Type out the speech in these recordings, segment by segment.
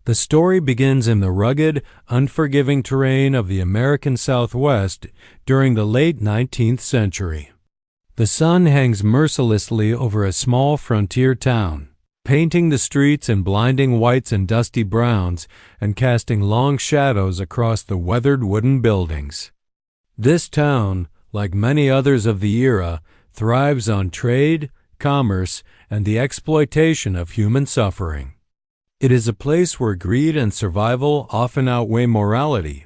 The story begins in the rugged, unforgiving terrain of the American Southwest during the late 19th century. The sun hangs mercilessly over a small frontier town, painting the streets in blinding whites and dusty browns and casting long shadows across the weathered wooden buildings. This town, like many others of the era, thrives on trade, commerce, and the exploitation of human suffering. It is a place where greed and survival often outweigh morality,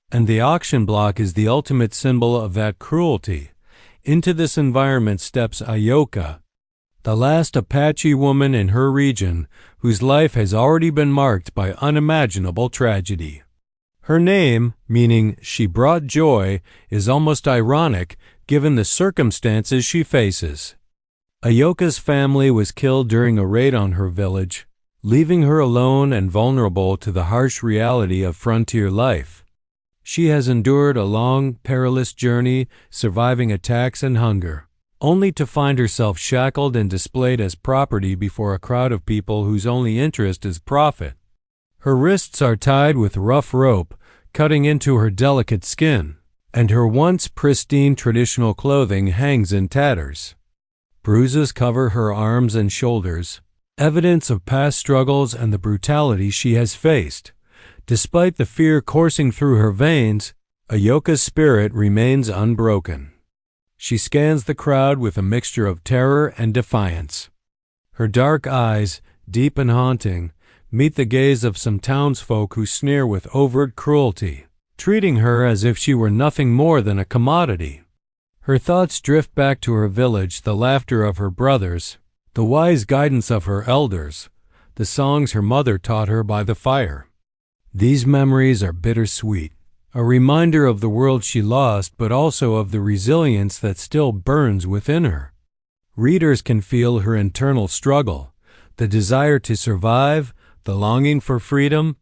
and the auction block is the ultimate symbol of that cruelty. Into this environment steps Ayoka, the last Apache woman in her region whose life has already been marked by unimaginable tragedy. Her name, meaning "she brought joy," is almost ironic given the circumstances she faces. Ayoka's family was killed during a raid on her village, leaving her alone and vulnerable to the harsh reality of frontier life. She has endured a long, perilous journey, surviving attacks and hunger, only to find herself shackled and displayed as property before a crowd of people whose only interest is profit. Her wrists are tied with rough rope, cutting into her delicate skin, and her once pristine traditional clothing hangs in tatters. Bruises cover her arms and shoulders, evidence of past struggles and the brutality she has faced. Despite the fear coursing through her veins, Ayoka's spirit remains unbroken. She scans the crowd with a mixture of terror and defiance. Her dark eyes, deep and haunting, meet the gaze of some townsfolk who sneer with overt cruelty, treating her as if she were nothing more than a commodity. Her thoughts drift back to her village, the laughter of her brothers, the wise guidance of her elders, the songs her mother taught her by the fire. These memories are bittersweet, a reminder of the world she lost, but also of the resilience that still burns within her. Readers can feel her internal struggle, the desire to survive, the longing for freedom,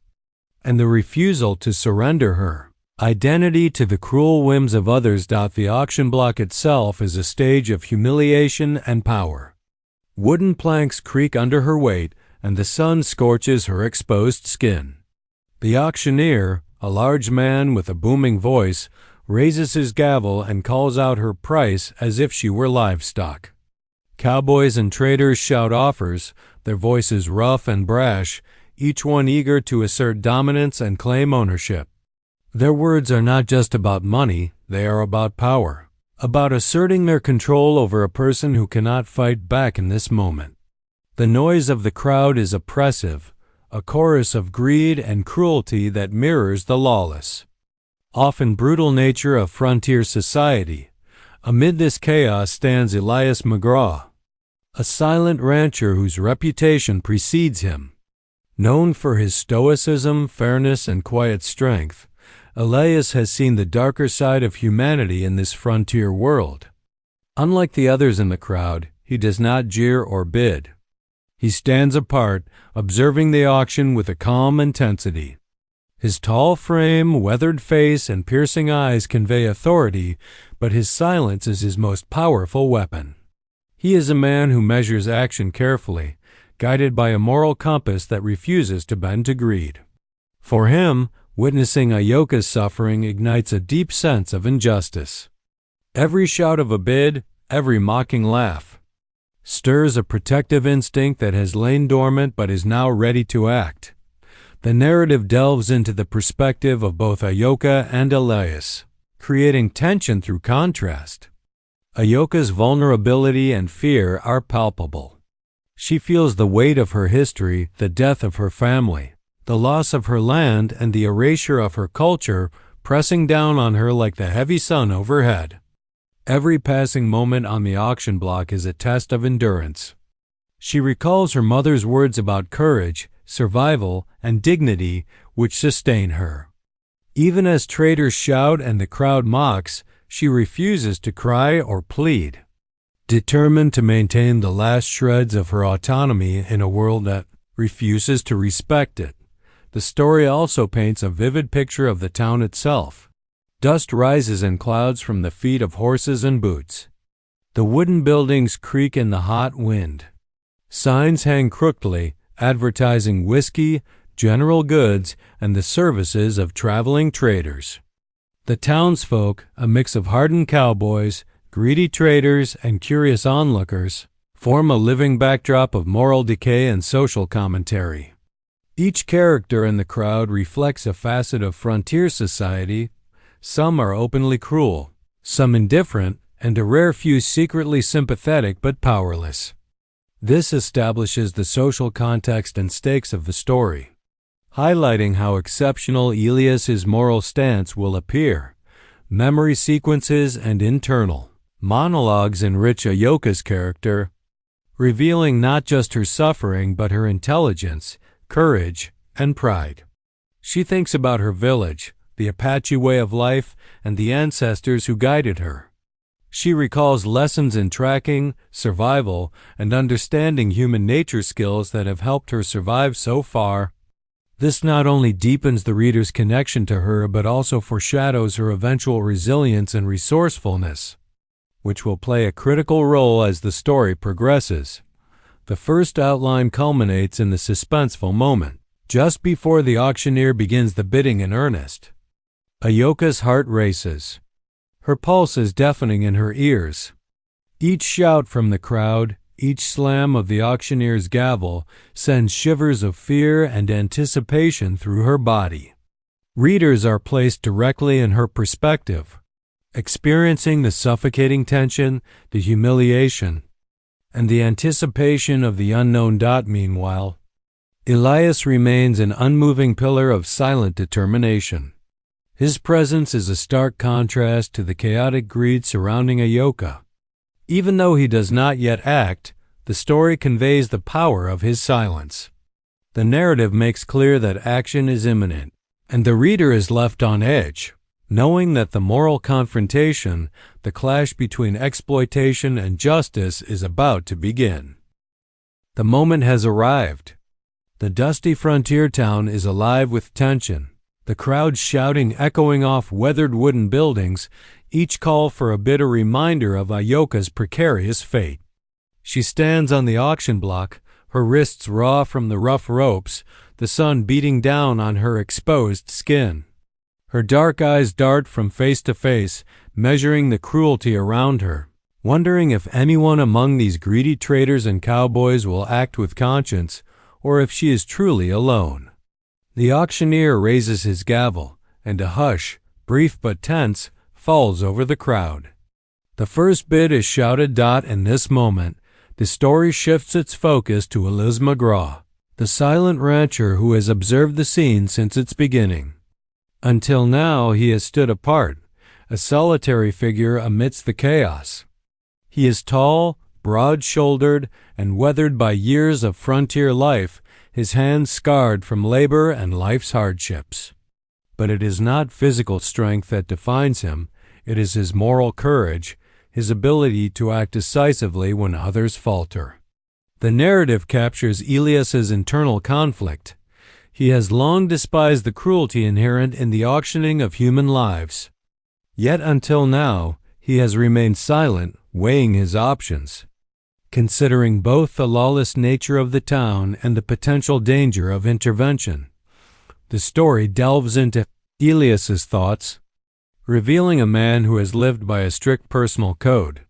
and the refusal to surrender her identity to the cruel whims of others. The auction block itself is a stage of humiliation and power. Wooden planks creak under her weight, and the sun scorches her exposed skin. The auctioneer, a large man with a booming voice, raises his gavel and calls out her price as if she were livestock. Cowboys and traders shout offers, their voices rough and brash, each one eager to assert dominance and claim ownership. Their words are not just about money, they are about power, about asserting their control over a person who cannot fight back in this moment. The noise of the crowd is oppressive, a chorus of greed and cruelty that mirrors the lawless, often brutal nature of frontier society. Amid this chaos stands Elias McGraw, a silent rancher whose reputation precedes him. Known for his stoicism, fairness, and quiet strength, Elias has seen the darker side of humanity in this frontier world. Unlike the others in the crowd, he does not jeer or bid. He stands apart, observing the auction with a calm intensity. His tall frame, weathered face, and piercing eyes convey authority, but his silence is his most powerful weapon. He is a man who measures action carefully, guided by a moral compass that refuses to bend to greed. For him, witnessing Ayoka's suffering ignites a deep sense of injustice. Every shout of a bid, every mocking laugh, stirs a protective instinct that has lain dormant but is now ready to act. The narrative delves into the perspective of both Ayoka and Elias, creating tension through contrast. Ayoka's vulnerability and fear are palpable. She feels the weight of her history, the death of her family, the loss of her land, and the erasure of her culture pressing down on her like the heavy sun overhead. Every passing moment on the auction block is a test of endurance. She recalls her mother's words about courage, survival, and dignity which sustain her. Even as traders shout and the crowd mocks, she refuses to cry or plead. Determined to maintain the last shreds of her autonomy in a world that refuses to respect it, the story also paints a vivid picture of the town itself. Dust rises in clouds from the feet of horses and boots. The wooden buildings creak in the hot wind. Signs hang crookedly, advertising whiskey, general goods, and the services of traveling traders. The townsfolk, a mix of hardened cowboys, greedy traders, and curious onlookers, form a living backdrop of moral decay and social commentary. Each character in the crowd reflects a facet of frontier society. Some are openly cruel, some indifferent, and a rare few secretly sympathetic but powerless. This establishes the social context and stakes of the story, highlighting how exceptional Elias's moral stance will appear. Memory sequences and internal monologues enrich Ayoka's character, revealing not just her suffering but her intelligence, courage, and pride. She thinks about her village, the Apache way of life, and the ancestors who guided her. She recalls lessons in tracking, survival, and understanding human nature skills that have helped her survive so far. This not only deepens the reader's connection to her but also foreshadows her eventual resilience and resourcefulness, which will play a critical role as the story progresses. The first outline culminates in the suspenseful moment, just before the auctioneer begins the bidding in earnest. Ayoka's heart races. Her pulse is deafening in her ears. Each shout from the crowd, each slam of the auctioneer's gavel sends shivers of fear and anticipation through her body. Readers are placed directly in her perspective, experiencing the suffocating tension, the humiliation, and the anticipation of the unknown. Meanwhile, Elias remains an unmoving pillar of silent determination. His presence is a stark contrast to the chaotic greed surrounding Ayoka. Even though he does not yet act, the story conveys the power of his silence. The narrative makes clear that action is imminent, and the reader is left on edge, knowing that the moral confrontation, the clash between exploitation and justice, is about to begin. The moment has arrived. The dusty frontier town is alive with tension, the crowd shouting echoing off weathered wooden buildings, each call for a bid a reminder of Ayoka's precarious fate. She stands on the auction block, her wrists raw from the rough ropes, the sun beating down on her exposed skin. Her dark eyes dart from face to face, measuring the cruelty around her, wondering if anyone among these greedy traders and cowboys will act with conscience, or if she is truly alone. The auctioneer raises his gavel, and a hush, brief but tense, falls over the crowd. The first bid is shouted. In this moment, the story shifts its focus to Elias McGraw, the silent rancher who has observed the scene since its beginning. Until now, he has stood apart, a solitary figure amidst the chaos. He is tall, broad-shouldered, and weathered by years of frontier life, his hands scarred from labor and life's hardships. But it is not physical strength that defines him, it is his moral courage, his ability to act decisively when others falter. The narrative captures Elias's internal conflict. He has long despised the cruelty inherent in the auctioning of human lives. Yet until now, he has remained silent, weighing his options, considering both the lawless nature of the town and the potential danger of intervention. The story delves into Elias's thoughts, revealing a man who has lived by a strict personal code.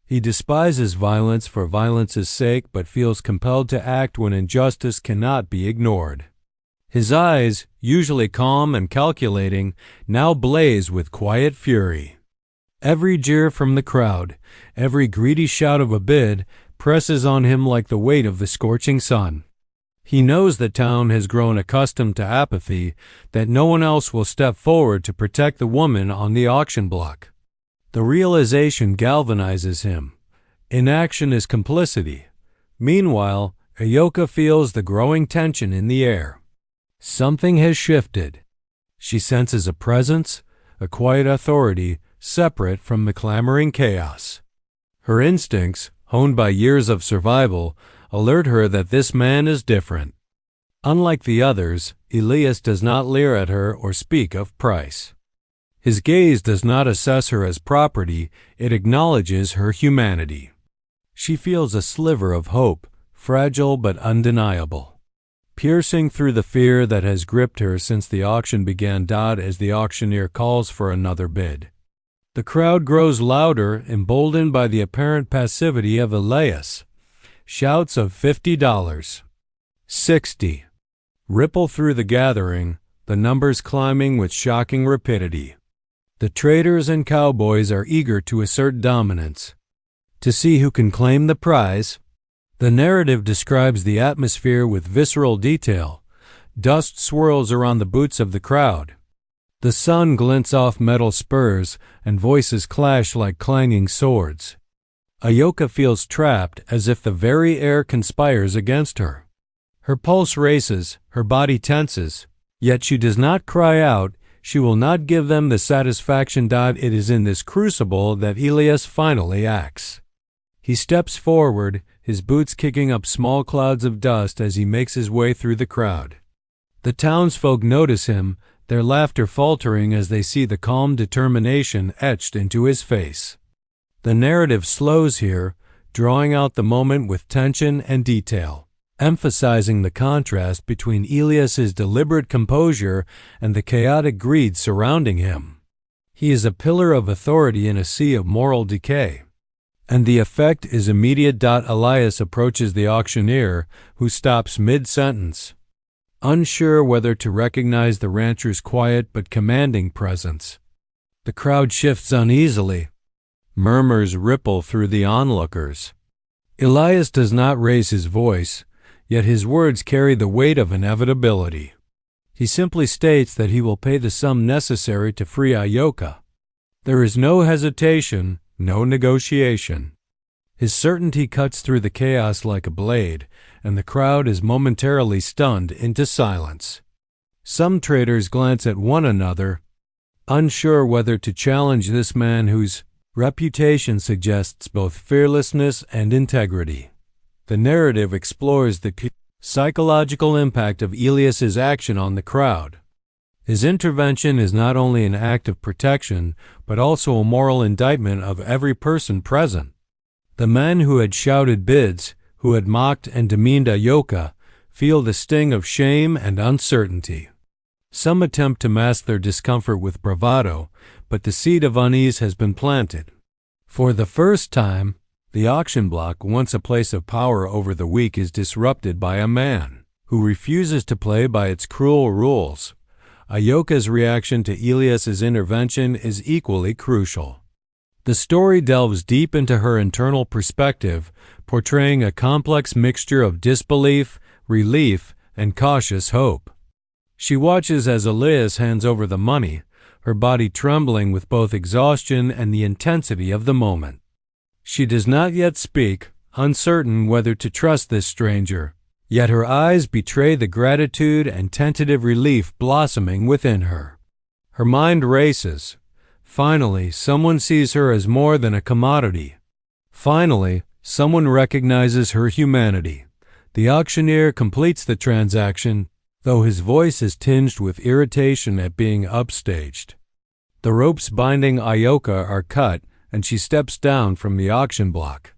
He despises violence for violence's sake but feels compelled to act when injustice cannot be ignored. His eyes, usually calm and calculating, now blaze with quiet fury. Every jeer from the crowd, every greedy shout of a bid, presses on him like the weight of the scorching sun. He knows the town has grown accustomed to apathy, that no one else will step forward to protect the woman on the auction block. The realization galvanizes him. Inaction is complicity. Meanwhile, Ayoka feels the growing tension in the air. Something has shifted. She senses a presence, a quiet authority, separate from the clamoring chaos. Her instincts, honed by years of survival, alert her that this man is different. Unlike the others, Elias does not leer at her or speak of price. His gaze does not assess her as property, it acknowledges her humanity. She feels a sliver of hope, fragile but undeniable. piercing through the fear that has gripped her since the auction began. As the auctioneer calls for another bid, the crowd grows louder, emboldened by the apparent passivity of Elias. Shouts of $50, $60 ripple through the gathering, the numbers climbing with shocking rapidity. The traders and cowboys are eager to assert dominance, to see who can claim the prize. The narrative describes the atmosphere with visceral detail. Dust swirls around the boots of the crowd. The sun glints off metal spurs, and voices clash like clanging swords. Ayoka feels trapped, as if the very air conspires against her. Her pulse races, her body tenses, yet she does not cry out. She will not give them the satisfaction. It is in this crucible that Elias finally acts. He steps forward, his boots kicking up small clouds of dust as he makes his way through the crowd. The townsfolk notice him, their laughter faltering as they see the calm determination etched into his face. The narrative slows here, drawing out the moment with tension and detail, emphasizing the contrast between Elias's deliberate composure and the chaotic greed surrounding him. He is a pillar of authority in a sea of moral decay. And the effect is immediate. Elias approaches the auctioneer, who stops mid-sentence, unsure whether to recognize the rancher's quiet but commanding presence. The crowd shifts uneasily. Murmurs ripple through the onlookers. Elias does not raise his voice, yet his words carry the weight of inevitability. He simply states that he will pay the sum necessary to free Ayoka. There is no hesitation, no negotiation. His certainty cuts through the chaos like a blade, and the crowd is momentarily stunned into silence. Some traders glance at one another, unsure whether to challenge this man whose reputation suggests both fearlessness and integrity. The narrative explores the psychological impact of Elias's action on the crowd. His intervention is not only an act of protection, but also a moral indictment of every person present. The men who had shouted bids, who had mocked and demeaned Ayoka, feel the sting of shame and uncertainty. Some attempt to mask their discomfort with bravado, but the seed of unease has been planted. For the first time, the auction block, once a place of power over the weak, is disrupted by a man who refuses to play by its cruel rules. Ayoka's reaction to Elias's intervention is equally crucial. The story delves deep into her internal perspective, portraying a complex mixture of disbelief, relief, and cautious hope. She watches as Elias hands over the money, her body trembling with both exhaustion and the intensity of the moment. She does not yet speak, uncertain whether to trust this stranger, yet her eyes betray the gratitude and tentative relief blossoming within her. Her mind races. Finally, someone sees her as more than a commodity. Finally, someone recognizes her humanity. The auctioneer completes the transaction, though his voice is tinged with irritation at being upstaged. The ropes binding Ayoka are cut, and she steps down from the auction block.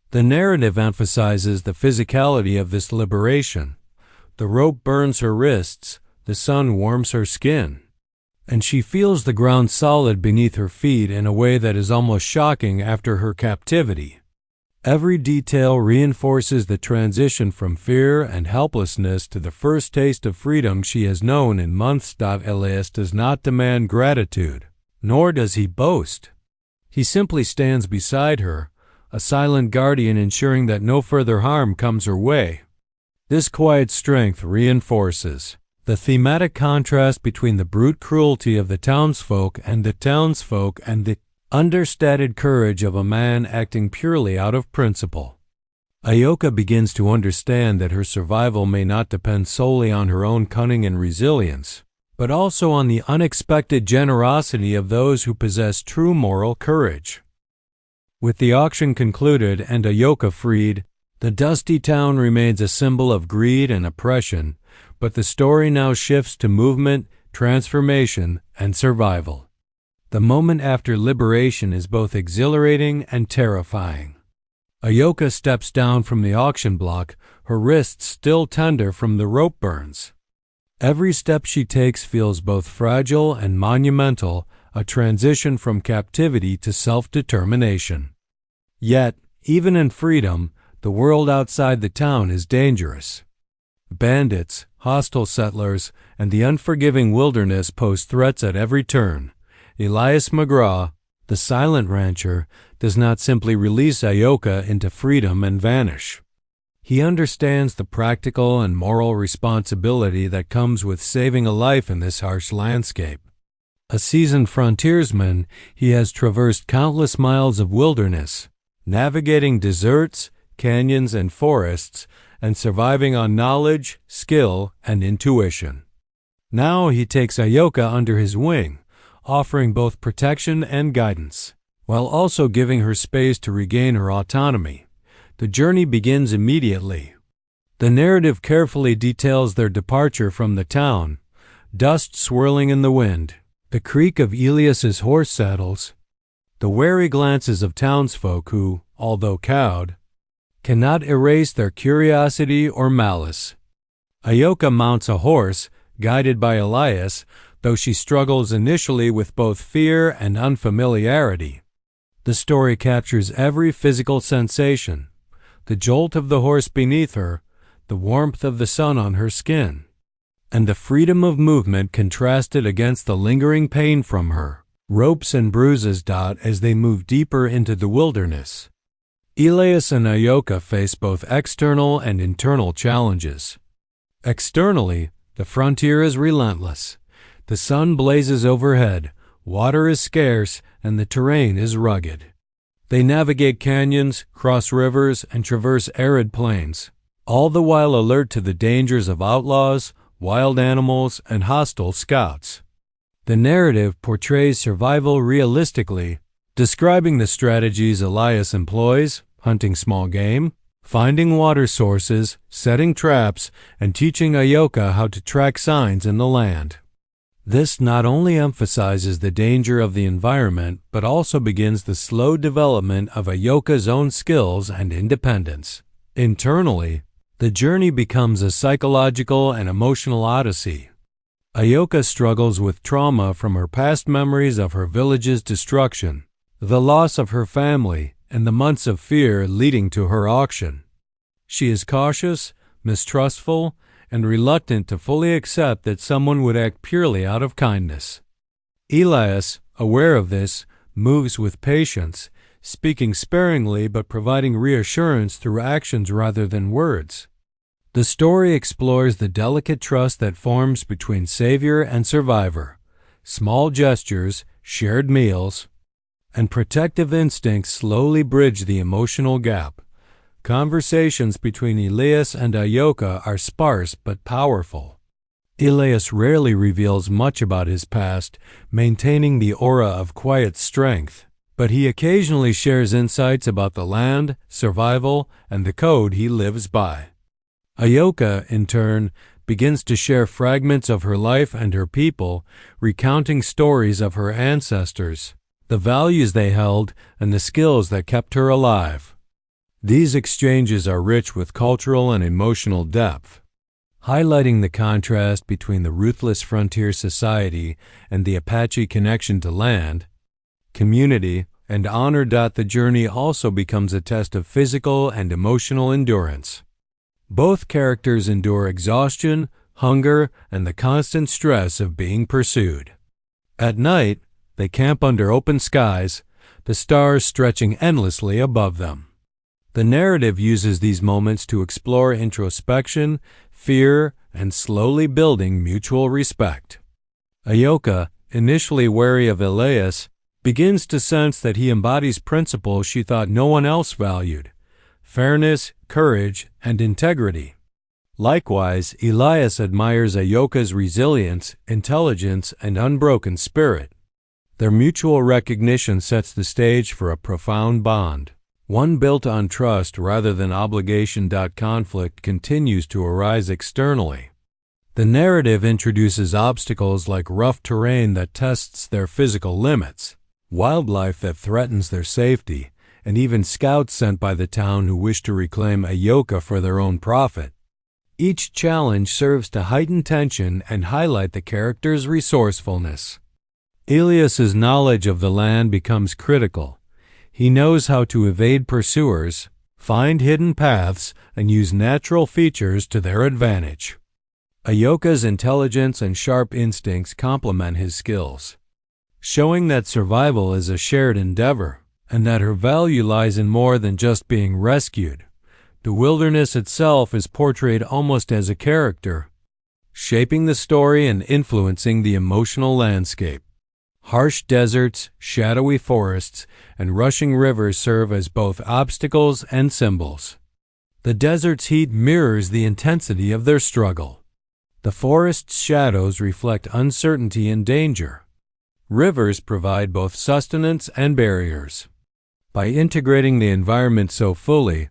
The narrative emphasizes the physicality of this liberation. The rope burns her wrists, the sun warms her skin, and she feels the ground solid beneath her feet in a way that is almost shocking after her captivity. Every detail reinforces the transition from fear and helplessness to the first taste of freedom she has known in months. Elias does not demand gratitude, nor does he boast. He simply stands beside her, a silent guardian ensuring that no further harm comes her way. This quiet strength reinforces the thematic contrast between the brute cruelty of the townsfolk and the understated courage of a man acting purely out of principle. Ayoka begins to understand that her survival may not depend solely on her own cunning and resilience, but also on the unexpected generosity of those who possess true moral courage. With the auction concluded and Ayoka freed, the dusty town remains a symbol of greed and oppression, but the story now shifts to movement, transformation, and survival. The moment after liberation is both exhilarating and terrifying. Ayoka steps down from the auction block, her wrists still tender from the rope burns. Every step she takes feels both fragile and monumental, a transition from captivity to self-determination. Yet, even in freedom, the world outside the town is dangerous. Bandits, hostile settlers, and the unforgiving wilderness pose threats at every turn. Elias McGraw, the silent rancher, does not simply release Ayoka into freedom and vanish. He understands the practical and moral responsibility that comes with saving a life in this harsh landscape. A seasoned frontiersman, he has traversed countless miles of wilderness, navigating deserts, canyons, and forests, and surviving on knowledge, skill, and intuition. Now he takes Ayoka under his wing, offering both protection and guidance, while also giving her space to regain her autonomy. The journey begins immediately. The narrative carefully details their departure from the town, dust swirling in the wind, the creak of Elias's horse saddles, the wary glances of townsfolk who, although cowed, cannot erase their curiosity or malice. Ayoka mounts a horse, guided by Elias, though she struggles initially with both fear and unfamiliarity. The story captures every physical sensation: the jolt of the horse beneath her, the warmth of the sun on her skin, and the freedom of movement contrasted against the lingering pain from her. Ropes and bruises dot as they move deeper into the wilderness. Elias and Ayoka face both external and internal challenges. Externally, the frontier is relentless. The sun blazes overhead, water is scarce, and the terrain is rugged. They navigate canyons, cross rivers, and traverse arid plains, all the while alert to the dangers of outlaws, wild animals, and hostile scouts. The narrative portrays survival realistically, describing the strategies Elias employs, hunting small game, finding water sources, setting traps, and teaching Ayoka how to track signs in the land. This not only emphasizes the danger of the environment, but also begins the slow development of Ayoka's own skills and independence. Internally, the journey becomes a psychological and emotional odyssey. Ayoka struggles with trauma from her past memories of her village's destruction, the loss of her family, and the months of fear leading to her auction. She is cautious, mistrustful, and reluctant to fully accept that someone would act purely out of kindness. Elias, aware of this, moves with patience, speaking sparingly but providing reassurance through actions rather than words. The story explores the delicate trust that forms between savior and survivor. Small gestures, shared meals, and protective instincts slowly bridge the emotional gap. Conversations between Elias and Ayoka are sparse but powerful. Elias rarely reveals much about his past, maintaining the aura of quiet strength, but he occasionally shares insights about the land, survival, and the code he lives by. Ayoka, in turn, begins to share fragments of her life and her people, recounting stories of her ancestors, the values they held, and the skills that kept her alive. These exchanges are rich with cultural and emotional depth, highlighting the contrast between the ruthless frontier society and the Apache connection to land, community, and honor. The journey also becomes a test of physical and emotional endurance. Both characters endure exhaustion, hunger, and the constant stress of being pursued. At night, they camp under open skies, the stars stretching endlessly above them. The narrative uses these moments to explore introspection, fear, and slowly building mutual respect. Ayoka, initially wary of Elias, begins to sense that he embodies principles she thought no one else valued: fairness, courage, and integrity. Likewise, Elias admires Ayoka's resilience, intelligence, and unbroken spirit. Their mutual recognition sets the stage for a profound bond, one built on trust rather than obligation. Conflict continues to arise externally. The narrative introduces obstacles like rough terrain that tests their physical limits, wildlife that threatens their safety, and even scouts sent by the town who wish to reclaim Ayoka for their own profit. Each challenge serves to heighten tension and highlight the character's resourcefulness. Elias's knowledge of the land becomes critical. He knows how to evade pursuers, find hidden paths, and use natural features to their advantage. Ayoka's intelligence and sharp instincts complement his skills, showing that survival is a shared endeavor and that her value lies in more than just being rescued. The wilderness itself is portrayed almost as a character, shaping the story and influencing the emotional landscape. Harsh deserts, shadowy forests, and rushing rivers serve as both obstacles and symbols. The desert's heat mirrors the intensity of their struggle. The forest's shadows reflect uncertainty and danger. Rivers provide both sustenance and barriers. By integrating the environment so fully,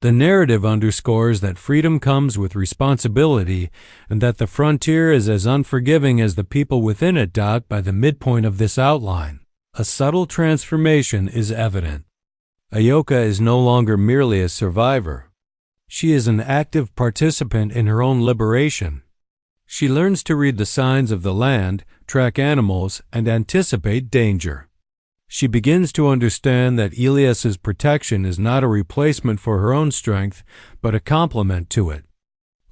the narrative underscores that freedom comes with responsibility and that the frontier is as unforgiving as the people within it. By the midpoint of this outline, a subtle transformation is evident. Ayoka is no longer merely a survivor. She is an active participant in her own liberation. She learns to read the signs of the land, track animals, and anticipate danger. She begins to understand that Elias's protection is not a replacement for her own strength, but a complement to it.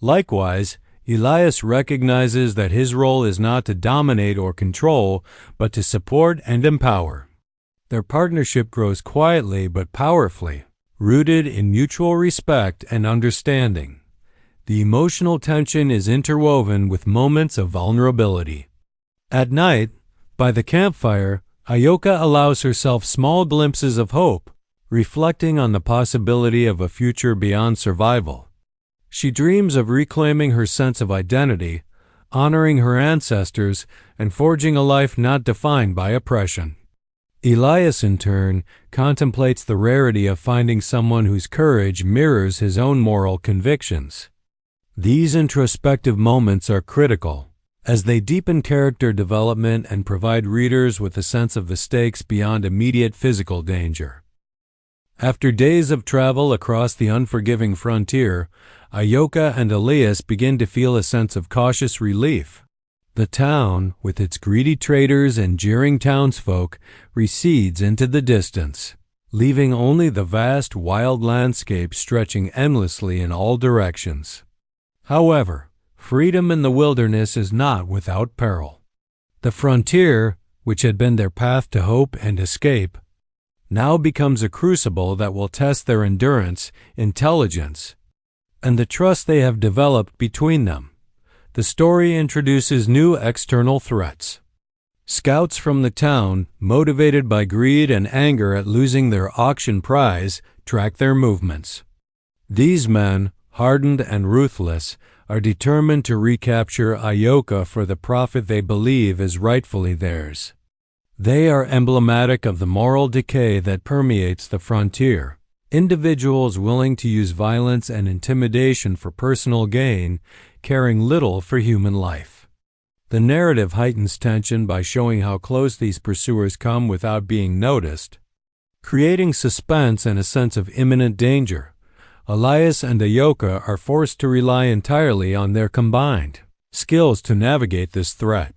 Likewise, Elias recognizes that his role is not to dominate or control, but to support and empower. Their partnership grows quietly but powerfully, rooted in mutual respect and understanding. The emotional tension is interwoven with moments of vulnerability. At night, by the campfire, Ayoka allows herself small glimpses of hope, reflecting on the possibility of a future beyond survival. She dreams of reclaiming her sense of identity, honoring her ancestors, and forging a life not defined by oppression. Elias, in turn, contemplates the rarity of finding someone whose courage mirrors his own moral convictions. These introspective moments are critical, as they deepen character development and provide readers with a sense of the stakes beyond immediate physical danger. After days of travel across the unforgiving frontier, Ayoka and Elias begin to feel a sense of cautious relief. The town, with its greedy traders and jeering townsfolk, recedes into the distance, leaving only the vast wild landscape stretching endlessly in all directions. However, freedom in the wilderness is not without peril. The frontier, which had been their path to hope and escape, now becomes a crucible that will test their endurance, intelligence, and the trust they have developed between them. The story introduces new external threats. Scouts from the town, motivated by greed and anger at losing their auction prize, track their movements. These men, hardened and ruthless, are determined to recapture Ayoka for the profit they believe is rightfully theirs. They are emblematic of the moral decay that permeates the frontier. Individuals willing to use violence and intimidation for personal gain, caring little for human life. The narrative heightens tension by showing how close these pursuers come without being noticed, creating suspense and a sense of imminent danger. Elias and Ayoka are forced to rely entirely on their combined skills to navigate this threat.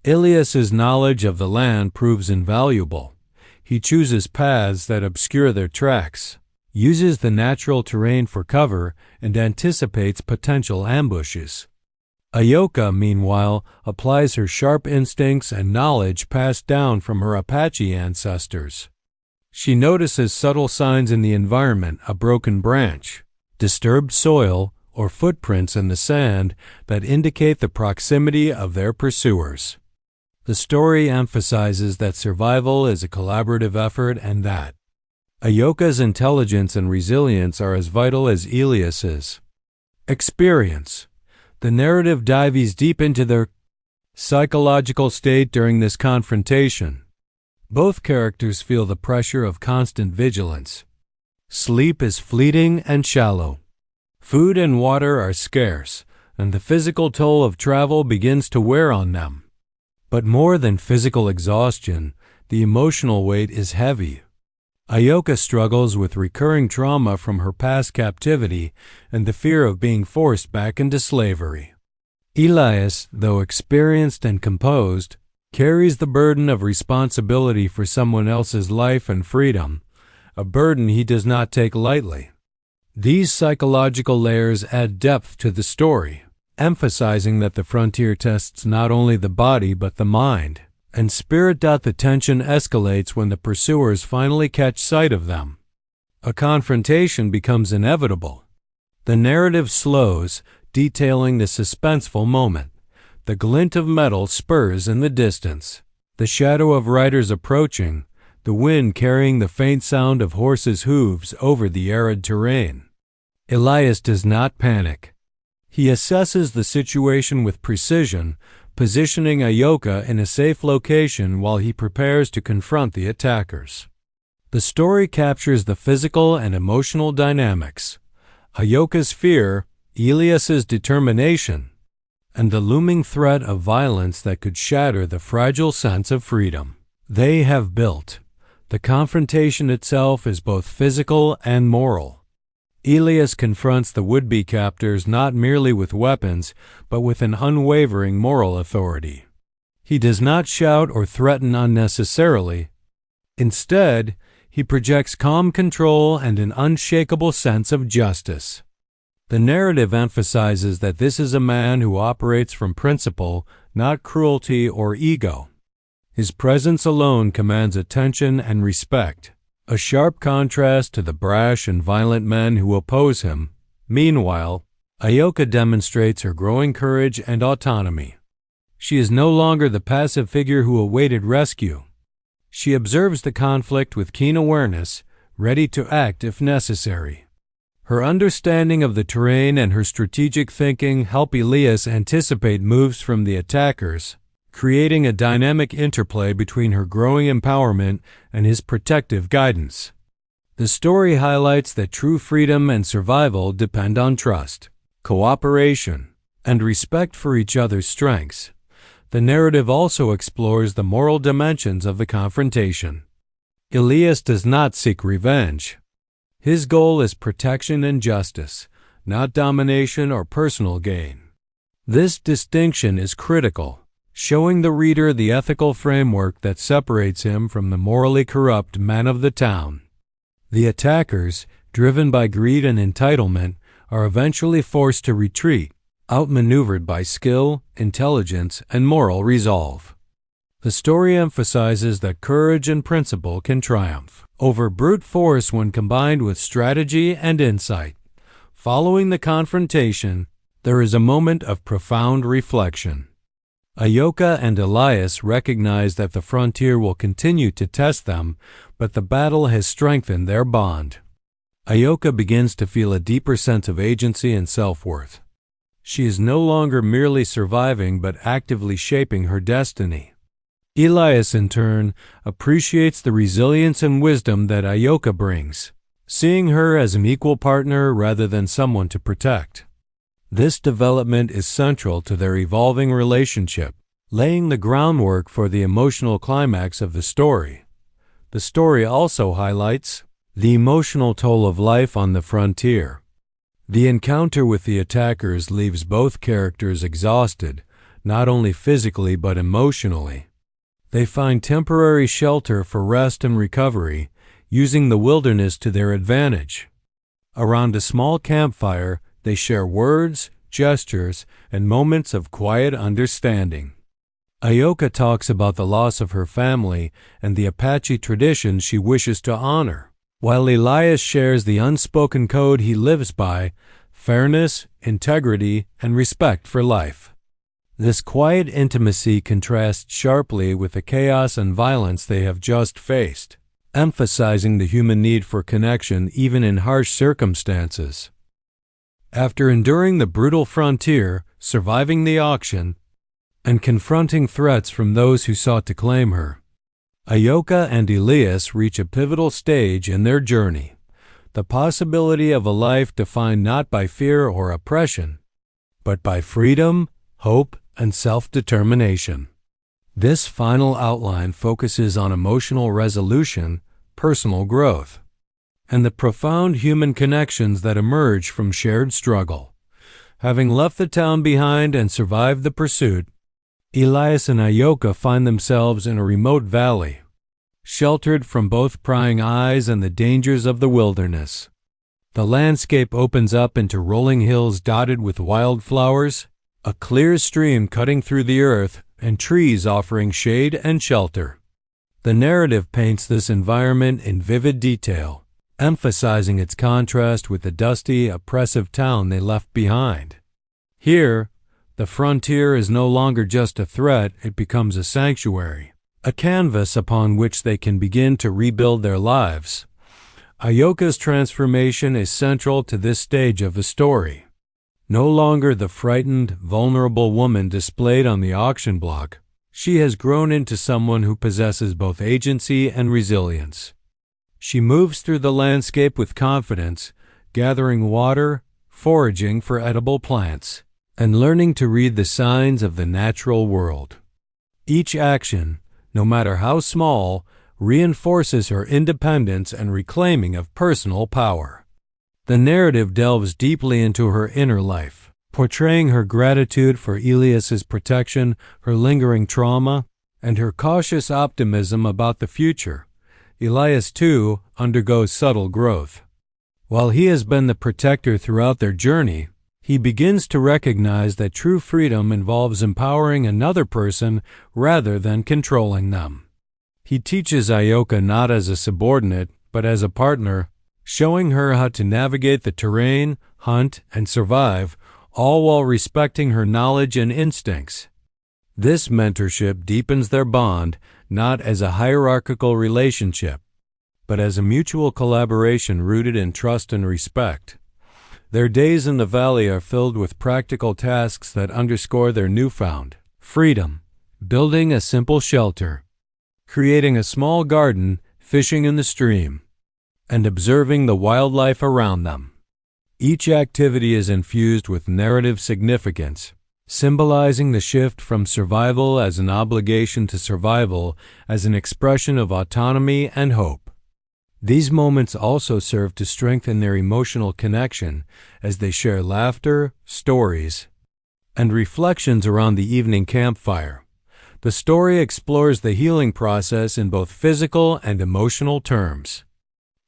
Elias's knowledge of the land proves invaluable. He chooses paths that obscure their tracks, uses the natural terrain for cover, and anticipates potential ambushes. Ayoka, meanwhile, applies her sharp instincts and knowledge passed down from her Apache ancestors. She notices subtle signs in the environment, a broken branch, disturbed soil, or footprints in the sand that indicate the proximity of their pursuers. The story emphasizes that survival is a collaborative effort and that Ayoka's intelligence and resilience are as vital as Elias's experience. The narrative dives deep into their psychological state during this confrontation. Both characters feel the pressure of constant vigilance. Sleep is fleeting and shallow. Food and water are scarce, and the physical toll of travel begins to wear on them. But more than physical exhaustion, the emotional weight is heavy. Ayoka struggles with recurring trauma from her past captivity and the fear of being forced back into slavery. Elias, though experienced and composed, carries the burden of responsibility for someone else's life and freedom, a burden he does not take lightly. These psychological layers add depth to the story, emphasizing that the frontier tests not only the body but the mind and spirit. The tension escalates when the pursuers finally catch sight of them. A confrontation becomes inevitable. The narrative slows, detailing the suspenseful moment. The glint of metal spurs in the distance, the shadow of riders approaching, the wind carrying the faint sound of horses' hooves over the arid terrain. Elias does not panic. He assesses the situation with precision, positioning Ayoka in a safe location while he prepares to confront the attackers. The story captures the physical and emotional dynamics, Ayoka's fear, Elias's determination, and the looming threat of violence that could shatter the fragile sense of freedom they have built. The confrontation itself is both physical and moral. Elias confronts the would-be captors not merely with weapons, but with an unwavering moral authority. He does not shout or threaten unnecessarily. Instead, he projects calm control and an unshakable sense of justice. The narrative emphasizes that this is a man who operates from principle, not cruelty or ego. His presence alone commands attention and respect, a sharp contrast to the brash and violent men who oppose him. Meanwhile, Ayoka demonstrates her growing courage and autonomy. She is no longer the passive figure who awaited rescue. She observes the conflict with keen awareness, ready to act if necessary. Her understanding of the terrain and her strategic thinking help Elias anticipate moves from the attackers, creating a dynamic interplay between her growing empowerment and his protective guidance. The story highlights that true freedom and survival depend on trust, cooperation, and respect for each other's strengths. The narrative also explores the moral dimensions of the confrontation. Elias does not seek revenge. His goal is protection and justice, not domination or personal gain. This distinction is critical, showing the reader the ethical framework that separates him from the morally corrupt men of the town. The attackers, driven by greed and entitlement, are eventually forced to retreat, outmaneuvered by skill, intelligence, and moral resolve. The story emphasizes that courage and principle can triumph over brute force when combined with strategy and insight. Following the confrontation, there is a moment of profound reflection. Ayoka and Elias recognize that the frontier will continue to test them, but the battle has strengthened their bond. Ayoka begins to feel a deeper sense of agency and self-worth. She is no longer merely surviving but actively shaping her destiny. Elias, in turn, appreciates the resilience and wisdom that Ayoka brings, seeing her as an equal partner rather than someone to protect. This development is central to their evolving relationship, laying the groundwork for the emotional climax of the story. The story also highlights the emotional toll of life on the frontier. The encounter with the attackers leaves both characters exhausted, not only physically but emotionally. They find temporary shelter for rest and recovery, using the wilderness to their advantage. Around a small campfire, they share words, gestures, and moments of quiet understanding. Ayoka talks about the loss of her family and the Apache traditions she wishes to honor, while Elias shares the unspoken code he lives by: fairness, integrity, and respect for life. This quiet intimacy contrasts sharply with the chaos and violence they have just faced, emphasizing the human need for connection even in harsh circumstances. After enduring the brutal frontier, surviving the auction, and confronting threats from those who sought to claim her, Ayoka and Elias reach a pivotal stage in their journey: the possibility of a life defined not by fear or oppression, but by freedom, hope, and self-determination. This final outline focuses on emotional resolution, personal growth, and the profound human connections that emerge from shared struggle. Having left the town behind and survived the pursuit, Elias and Ayoka find themselves in a remote valley, sheltered from both prying eyes and the dangers of the wilderness. The landscape opens up into rolling hills dotted with wildflowers, a clear stream cutting through the earth, and trees offering shade and shelter. The narrative paints this environment in vivid detail, emphasizing its contrast with the dusty, oppressive town they left behind. Here, the frontier is no longer just a threat, it becomes a sanctuary, a canvas upon which they can begin to rebuild their lives. Ayoka's transformation is central to this stage of the story. No longer the frightened, vulnerable woman displayed on the auction block, she has grown into someone who possesses both agency and resilience. She moves through the landscape with confidence, gathering water, foraging for edible plants, and learning to read the signs of the natural world. Each action, no matter how small, reinforces her independence and reclaiming of personal power. The narrative delves deeply into her inner life, portraying her gratitude for Elias's protection, her lingering trauma, and her cautious optimism about the future. Elias, too, undergoes subtle growth. While he has been the protector throughout their journey, he begins to recognize that true freedom involves empowering another person rather than controlling them. He teaches Ayoka not as a subordinate, but as a partner, showing her how to navigate the terrain, hunt, and survive, all while respecting her knowledge and instincts. This mentorship deepens their bond not as a hierarchical relationship, but as a mutual collaboration rooted in trust and respect. Their days in the valley are filled with practical tasks that underscore their newfound freedom: building a simple shelter, creating a small garden, fishing in the stream, and observing the wildlife around them. Each activity is infused with narrative significance, symbolizing the shift from survival as an obligation to survival as an expression of autonomy and hope. These moments also serve to strengthen their emotional connection as they share laughter, stories, and reflections around the evening campfire. The story explores the healing process in both physical and emotional terms.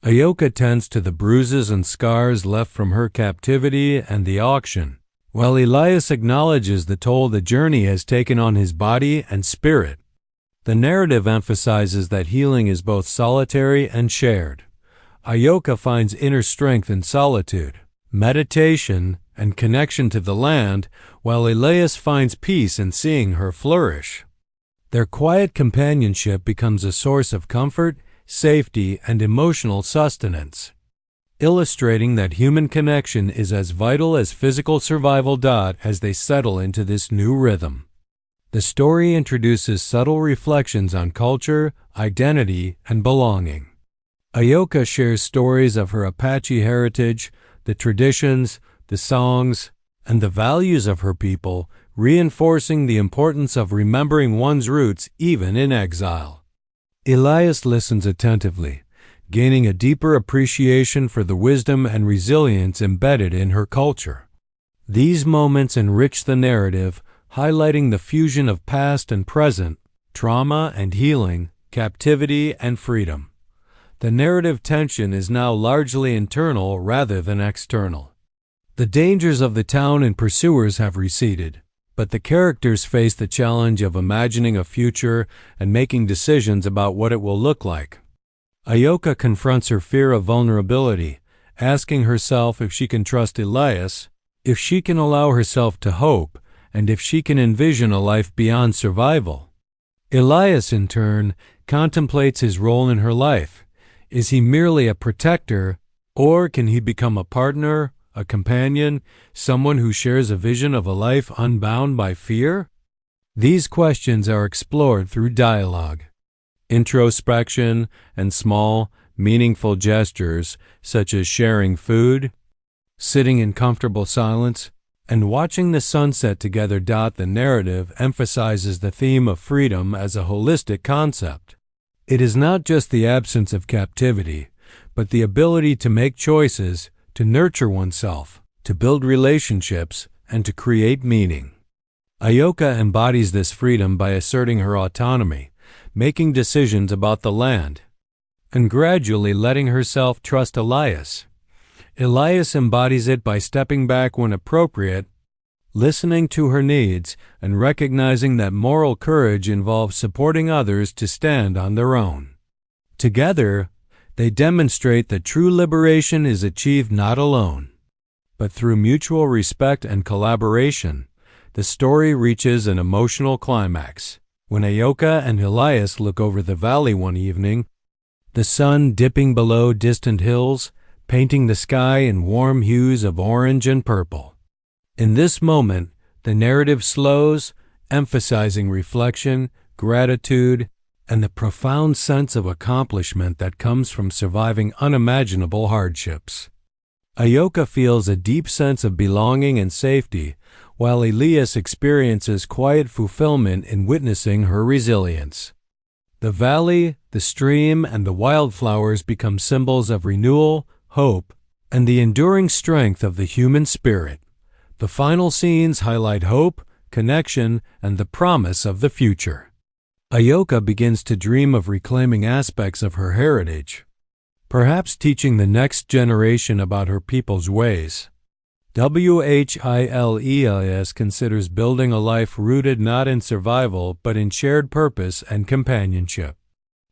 Ayoka tends to the bruises and scars left from her captivity and the auction, while Elias acknowledges the toll the journey has taken on his body and spirit. The narrative emphasizes that healing is both solitary and shared. Ayoka finds inner strength in solitude, meditation, and connection to the land, while Elias finds peace in seeing her flourish. Their quiet companionship becomes a source of comfort, safety, and emotional sustenance, illustrating that human connection is as vital as physical survival. As they settle into this new rhythm, the story introduces subtle reflections on culture, identity, and belonging. Ayoka shares stories of her Apache heritage, the traditions, the songs, and the values of her people, reinforcing the importance of remembering one's roots even in exile. Elias listens attentively, gaining a deeper appreciation for the wisdom and resilience embedded in her culture. These moments enrich the narrative, highlighting the fusion of past and present, trauma and healing, captivity and freedom. The narrative tension is now largely internal rather than external. The dangers of the town and pursuers have receded, but the characters face the challenge of imagining a future and making decisions about what it will look like. Ayoka confronts her fear of vulnerability, asking herself if she can trust Elias, if she can allow herself to hope, and if she can envision a life beyond survival. Elias, in turn, contemplates his role in her life. Is he merely a protector, or can he become a partner, a companion, someone who shares a vision of a life unbound by fear? These questions are explored through dialogue, introspection, and small, meaningful gestures such as sharing food, sitting in comfortable silence, and watching the sunset together. The narrative emphasizes the theme of freedom as a holistic concept. It is not just the absence of captivity, but the ability to make choices, to nurture oneself, to build relationships, and to create meaning. Ayoka embodies this freedom by asserting her autonomy, making decisions about the land, and gradually letting herself trust Elias. Elias embodies it by stepping back when appropriate, listening to her needs, and recognizing that moral courage involves supporting others to stand on their own. Together, they demonstrate that true liberation is achieved not alone, but through mutual respect and collaboration. The story reaches an emotional climax when Ayoka and Elias look over the valley one evening, the sun dipping below distant hills, painting the sky in warm hues of orange and purple. In this moment, the narrative slows, emphasizing reflection, gratitude, and the profound sense of accomplishment that comes from surviving unimaginable hardships. Ayoka feels a deep sense of belonging and safety, while Elias experiences quiet fulfillment in witnessing her resilience. The valley, the stream, and the wildflowers become symbols of renewal, hope, and the enduring strength of the human spirit. The final scenes highlight hope, connection, and the promise of the future. Ayoka begins to dream of reclaiming aspects of her heritage, perhaps teaching the next generation about her people's ways. Whiles considers building a life rooted not in survival but in shared purpose and companionship.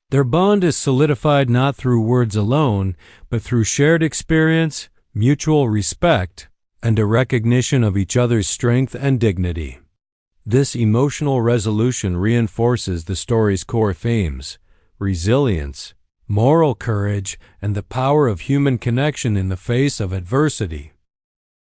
Their bond is solidified not through words alone, but through shared experience, mutual respect, and a recognition of each other's strength and dignity. This emotional resolution reinforces the story's core themes: resilience, moral courage, and the power of human connection in the face of adversity.